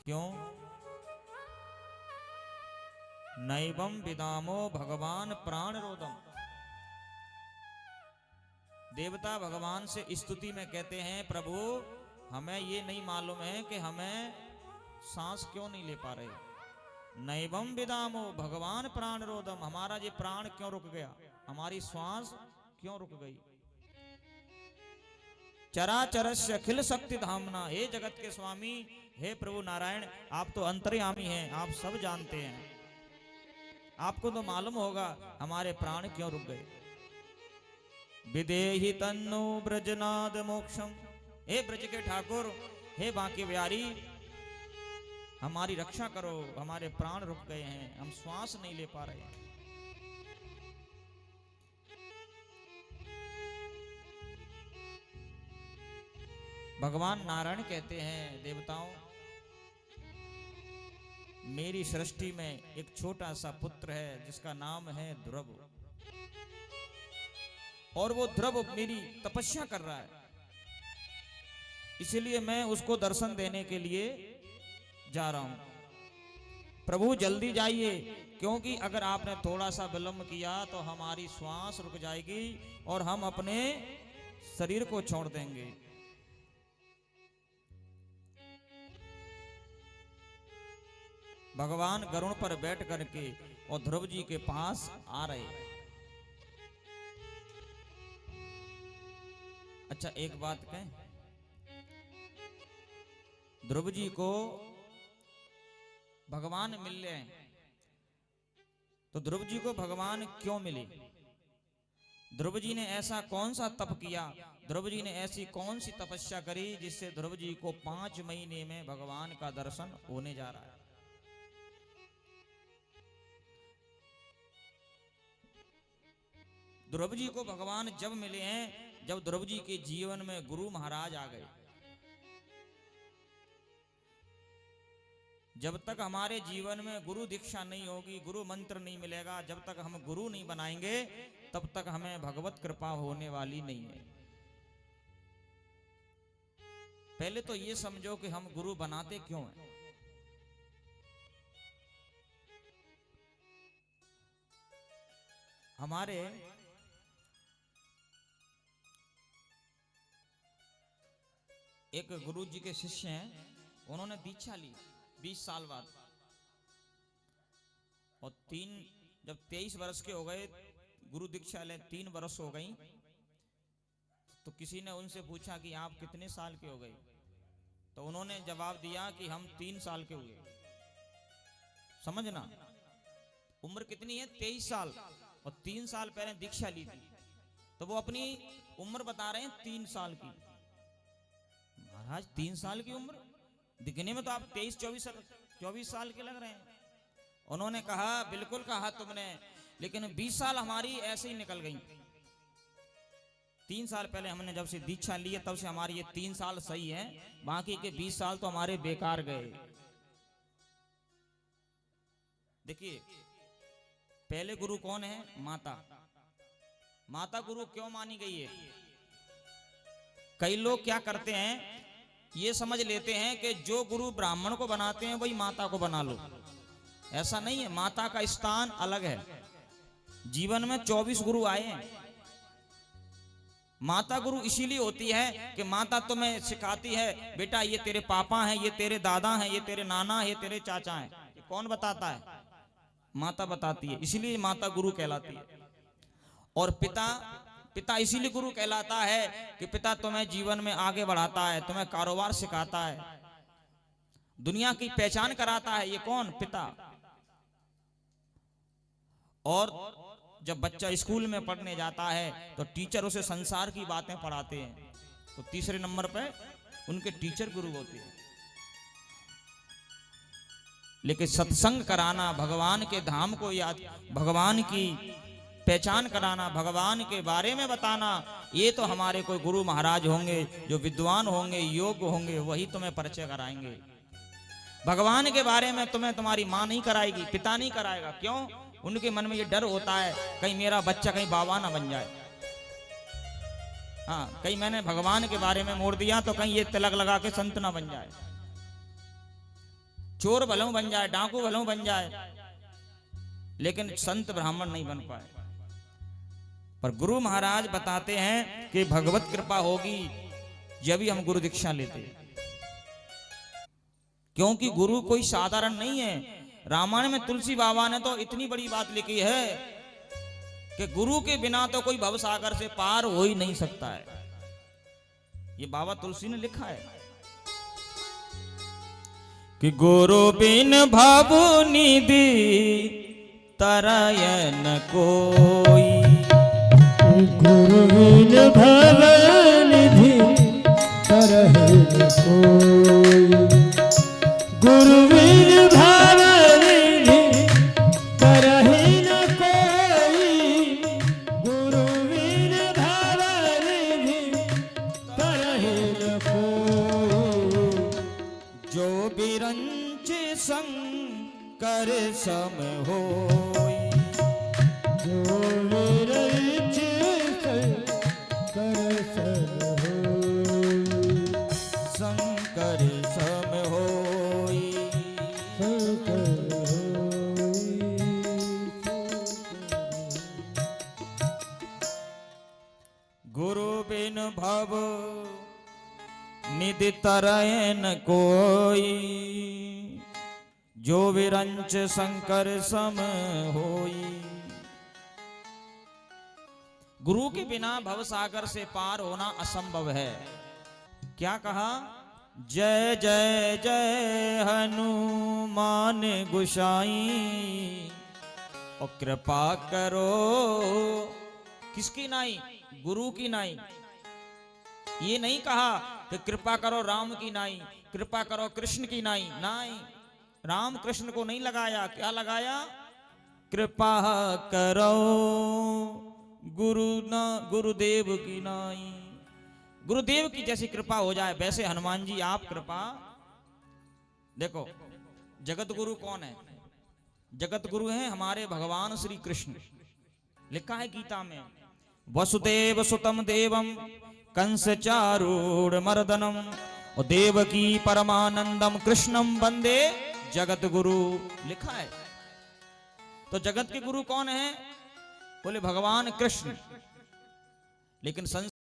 क्यों? नैवं विदामो भगवान प्राण रोदम। देवता भगवान से स्तुति में कहते हैं, प्रभु हमें ये नहीं मालूम है कि हमें सांस क्यों नहीं ले पा रहे। नैवं विदामो भगवान प्राण रोदम, हमारा ये प्राण क्यों रुक गया, हमारी श्वास क्यों रुक गई। चराचरस्य अखिल शक्ति धामना, हे जगत के स्वामी, हे प्रभु नारायण, आप तो अंतर्यामी हैं, आप सब जानते हैं, आपको तो मालूम होगा हमारे प्राण क्यों रुक गए। विदेहि तन्नो ब्रजनाद मोक्षम, हे ब्रज के ठाकुर, हे बांके बिहारी, हमारी रक्षा करो, हमारे प्राण रुक गए हैं, हम श्वास नहीं ले पा रहे हैं। भगवान नारायण कहते हैं, देवताओं मेरी सृष्टि में एक छोटा सा पुत्र है जिसका नाम है ध्रुव, और वो ध्रुव मेरी तपस्या कर रहा है, इसलिए मैं उसको दर्शन देने के लिए जा रहा हूं। प्रभु जल्दी जाइए, क्योंकि अगर आपने थोड़ा सा विलंब किया तो हमारी श्वास रुक जाएगी और हम अपने शरीर को छोड़ देंगे। भगवान गरुड़ पर बैठ करके और ध्रुव जी के पास आ रहे। अच्छा एक बात कहें, ध्रुव जी को भगवान मिल रहे हैं, तो ध्रुव जी को भगवान क्यों मिले? ध्रुव जी ने ऐसा कौन सा तप किया, ध्रुव जी ने ऐसी कौन सी तपस्या करी जिससे ध्रुव जी को 5 महीने में भगवान का दर्शन होने जा रहा है। ध्रुव जी को भगवान जब मिले हैं जब ध्रुव जी के जीवन में गुरु महाराज आ गए। जब तक हमारे जीवन में गुरु दीक्षा नहीं होगी, गुरु मंत्र नहीं मिलेगा, जब तक हम गुरु नहीं बनाएंगे तब तक हमें भगवत कृपा होने वाली नहीं है। पहले तो ये समझो कि हम गुरु बनाते क्यों हैं। हमारे एक गुरु जी के शिष्य हैं, उन्होंने दीक्षा ली 20 साल बाद, और जब 23 वर्ष के हो गए गुरु दीक्षा ले, 3 वर्ष हो गई, तो किसी ने उनसे पूछा कि आप कितने साल के हो गए, तो उन्होंने जवाब दिया कि हम 3 साल के हुए। समझना, उम्र कितनी है? 23 साल, और 3 साल पहले दीक्षा ली थी, तो वो अपनी उम्र बता रहे हैं 3 साल की। महाराज 3 साल की उम्र, दिखने में तो आप 23-24 साल के लग रहे हैं। उन्होंने कहा, बिल्कुल कहा तुमने, लेकिन 20 साल हमारी ऐसे ही निकल गई। 3 साल पहले हमने जब से दीक्षा ली है तब से हमारी ये 3 साल सही है, बाकी के 20 साल तो हमारे बेकार गए। देखिए, पहले गुरु कौन है? माता। माता गुरु क्यों मानी गई है? कई लोग क्या करते हैं, ये समझ लेते हैं कि जो गुरु ब्राह्मण को बनाते हैं वही माता को बना लो। ऐसा नहीं है, माता का स्थान अलग है। जीवन में 24 गुरु आए हैं। माता गुरु इसीलिए होती है कि माता तुम्हें सिखाती है, बेटा ये तेरे पापा हैं, ये तेरे दादा हैं, ये तेरे नाना है, ये तेरे चाचा हैं। ये कौन बताता है? माता बताती है, इसीलिए माता गुरु कहलाती है। और पिता इसीलिए गुरु कहलाता है कि पिता तुम्हें जीवन में आगे बढ़ाता है, तुम्हें कारोबार सिखाता है, दुनिया की पहचान कराता है। ये कौन? पिता। और जब बच्चा स्कूल में पढ़ने जाता है तो टीचर उसे संसार की बातें पढ़ाते हैं, तो तीसरे नंबर पे उनके टीचर गुरु होते हैं। लेकिन सत्संग कराना, भगवान के धाम को याद, भगवान की पहचान कराना, भगवान के बारे में बताना, ये तो हमारे कोई गुरु महाराज होंगे जो विद्वान होंगे, योग्य होंगे, वही तुम्हें परिचय कराएंगे। भगवान के बारे में तुम्हें तुम्हारी माँ नहीं कराएगी, पिता नहीं कराएगा। क्यों? उनके मन में ये डर होता है कहीं मेरा बच्चा कहीं बाबा ना बन जाए। हाँ, कहीं मैंने भगवान के बारे में मोड़ दिया तो कहीं ये तिलक लगा के संत ना बन जाए। चोर भलों बन जाए, डाकू भलों बन जाए, लेकिन संत ब्राह्मण नहीं बन पाए। पर गुरु महाराज बताते हैं कि भगवत कृपा होगी जब भी हम गुरु दीक्षा लेते, क्योंकि गुरु कोई साधारण नहीं है। रामायण में तुलसी बाबा ने तो इतनी बड़ी बात लिखी है कि गुरु के बिना तो कोई भवसागर से पार हो ही नहीं सकता है। ये बाबा तुलसी ने लिखा है कि गुरु बिन भव निधि तरय न कोई, गुरु बिन भव निधि तरह न कोई, गुरु बिन भव निधि तरह न कोई, गुरु बिन भव निधि तरह न कोई, जो बिरंच शंकर सम होई, जो विरंच शंकर सम होई, शंकर सम होई। शंकर होई। गुरु बिन भव निधि तरय न कोई, जो विरंच शंकर सम होई। गुरु के बिना भवसागर से पार होना असंभव है। क्या कहा? जय जय जय हनुमान गोसाई, और कृपा करो किसकी नाई? गुरु की नाई। ये नहीं कहा कि कृपा करो राम की नाई, कृपा करो कृष्ण की नाई। नाई, राम कृष्ण को नहीं लगाया। क्या लगाया? कृपा करो गुरुदेव की नाई। गुरुदेव की जैसी कृपा हो जाए वैसे हनुमान जी आप कृपा। देखो, जगत गुरु कौन है? जगत गुरु है हमारे भगवान श्री कृष्ण। लिखा है गीता में, वसुदेव सुतम देवम कंस चारूढ़ मर्दनम, और देवकी परमानंदम कृष्णम वंदे जगत गुरु। लिखा है। तो जगत के गुरु कौन है? बोले भगवान कृष्ण। लेकिन